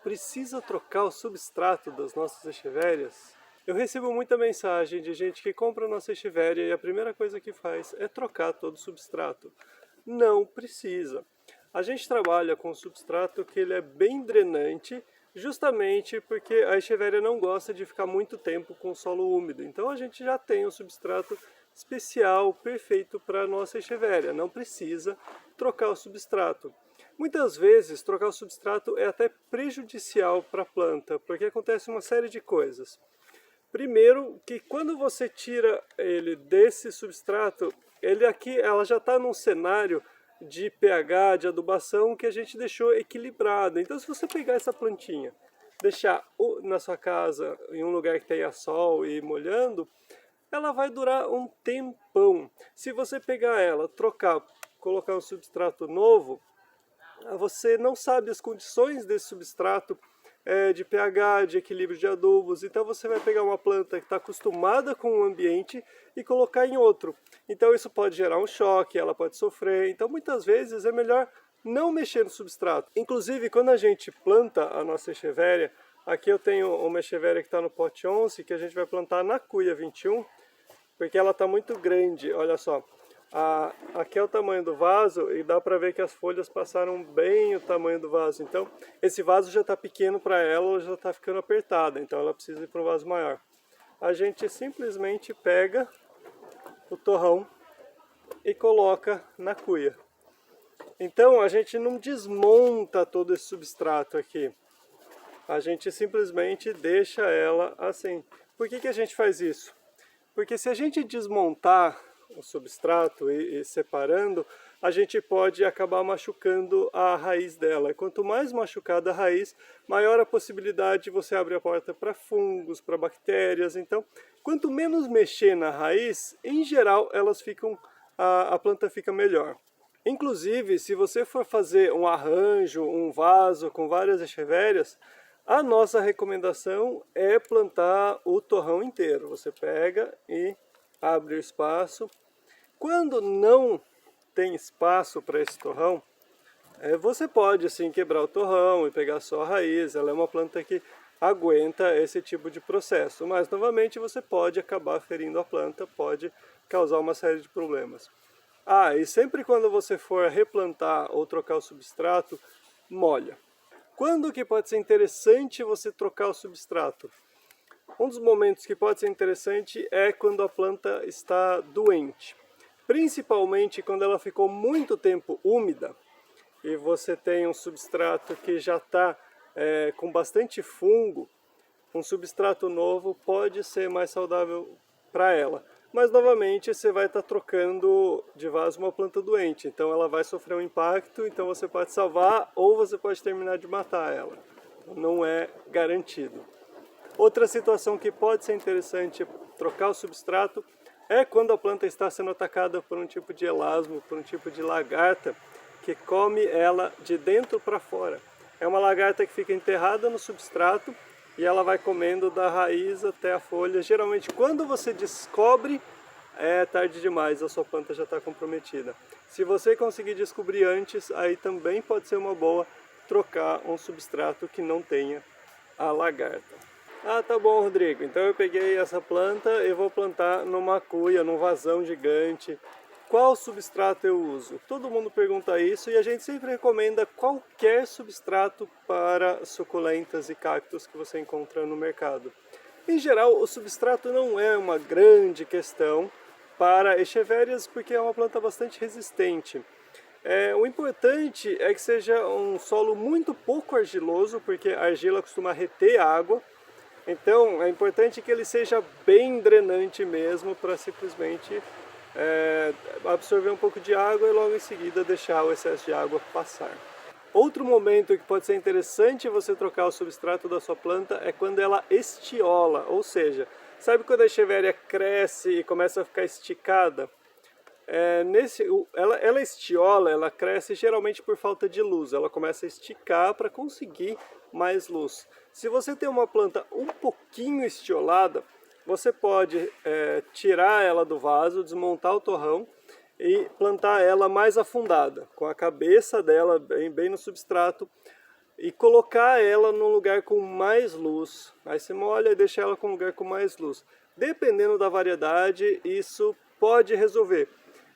precisa trocar o substrato das nossas echevérias? Eu recebo muita mensagem de gente que compra a nossa echeveria e a primeira coisa que faz é trocar todo o substrato. Não precisa. A gente trabalha com um substrato que ele é bem drenante, justamente porque a echeveria não gosta de ficar muito tempo com o solo úmido. Então a gente já tem um substrato especial, perfeito para a nossa echeveria. Não precisa trocar o substrato. Muitas vezes, trocar o substrato é até prejudicial para a planta, porque acontece uma série de coisas. Primeiro, que quando você tira ele desse substrato, ela já está num cenário de pH, de adubação que a gente deixou equilibrado. Então, se você pegar essa plantinha, deixar na sua casa em um lugar que tenha sol e molhando, ela vai durar um tempão. Se você pegar ela, trocar, colocar um substrato novo, você não sabe as condições desse substrato, de pH, de equilíbrio de adubos. Então você vai pegar uma planta que está acostumada com o ambiente e colocar em outro. Então isso pode gerar um choque, ela pode sofrer. Então muitas vezes é melhor não mexer no substrato. Inclusive quando a gente planta a nossa echeveria, aqui eu tenho uma echeveria que está no pote 11, que a gente vai plantar na cuia 21, porque ela está muito grande, olha só. Aqui é o tamanho do vaso e dá para ver que as folhas passaram bem o tamanho do vaso. Então, esse vaso já está pequeno para ela, já está ficando apertada, então ela precisa ir para um vaso maior. A gente simplesmente pega o torrão e coloca na cuia. Então, a gente não desmonta todo esse substrato aqui. A gente simplesmente deixa ela assim. Por que a gente faz isso? Porque se a gente desmontar o substrato e separando, a gente pode acabar machucando a raiz dela. E quanto mais machucada a raiz, maior a possibilidade de você abrir a porta para fungos, para bactérias. Então, quanto menos mexer na raiz, em geral, a planta fica melhor. Inclusive, se você for fazer um arranjo, um vaso com várias echevérias, a nossa recomendação é plantar o torrão inteiro. Você pega e abre o espaço. Quando não tem espaço para esse torrão, você pode assim quebrar o torrão e pegar só a raiz. Ela é uma planta que aguenta esse tipo de processo, mas novamente você pode acabar ferindo a planta, pode causar uma série de problemas. E sempre quando você for replantar ou trocar o substrato, molha. Quando que pode ser interessante você trocar o substrato? Um dos momentos que pode ser interessante é quando a planta está doente. Principalmente quando ela ficou muito tempo úmida e você tem um substrato que já está com bastante fungo, um substrato novo pode ser mais saudável para ela. Mas novamente você vai estar trocando de vaso uma planta doente, então ela vai sofrer um impacto, então você pode salvar ou você pode terminar de matar ela. Não é garantido. Outra situação que pode ser interessante trocar o substrato é quando a planta está sendo atacada por um tipo de elasmo, por um tipo de lagarta que come ela de dentro para fora. É uma lagarta que fica enterrada no substrato e ela vai comendo da raiz até a folha. Geralmente quando você descobre, é tarde demais, a sua planta já está comprometida. Se você conseguir descobrir antes, aí também pode ser uma boa trocar um substrato que não tenha a lagarta. Tá bom, Rodrigo, então eu peguei essa planta e vou plantar numa cuia, num vasão gigante. Qual substrato eu uso? Todo mundo pergunta isso e a gente sempre recomenda qualquer substrato para suculentas e cactos que você encontra no mercado. Em geral, o substrato não é uma grande questão para echevérias porque é uma planta bastante resistente. O importante é que seja um solo muito pouco argiloso, porque a argila costuma reter água. Então é importante que ele seja bem drenante mesmo para simplesmente absorver um pouco de água e logo em seguida deixar o excesso de água passar. Outro momento que pode ser interessante você trocar o substrato da sua planta é quando ela estiola, ou seja, sabe quando a echeveria cresce e começa a ficar esticada? Ela estiola, ela cresce geralmente por falta de luz, ela começa a esticar para conseguir mais luz. Se você tem uma planta um pouquinho estiolada, você pode tirar ela do vaso, desmontar o torrão e plantar ela mais afundada, com a cabeça dela bem no substrato. e colocar ela num lugar com mais luz. Aí você molha e deixa ela com um lugar com mais luz. Dependendo da variedade, isso pode resolver.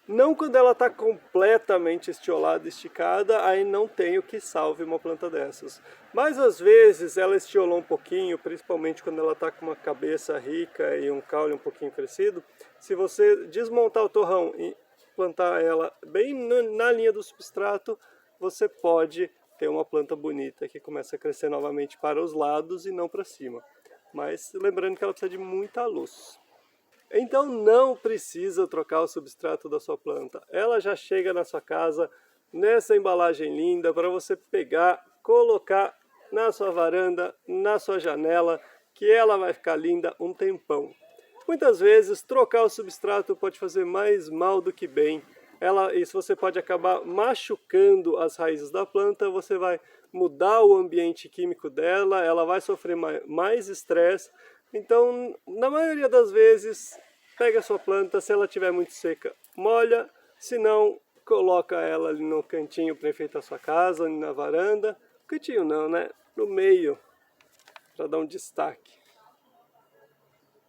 Não quando ela está completamente estiolada, esticada, aí não tem o que salve uma planta dessas. Mas às vezes ela estiolou um pouquinho, principalmente quando ela está com uma cabeça rica e um caule um pouquinho crescido. Se você desmontar o torrão e plantar ela bem na linha do substrato, você pode ter uma planta bonita que começa a crescer novamente para os lados e não para cima. Mas lembrando que ela precisa de muita luz. Então não precisa trocar o substrato da sua planta. Ela já chega na sua casa nessa embalagem linda para você pegar, colocar na sua varanda, na sua janela, que ela vai ficar linda um tempão. Muitas vezes trocar o substrato pode fazer mais mal do que bem. Isso você pode acabar machucando as raízes da planta, você vai mudar o ambiente químico dela, ela vai sofrer mais estresse. Então, na maioria das vezes, pega a sua planta, se ela estiver muito seca, molha, se não, coloca ela ali no cantinho para enfeitar a sua casa, na varanda. Cantinho não, né? No meio, para dar um destaque.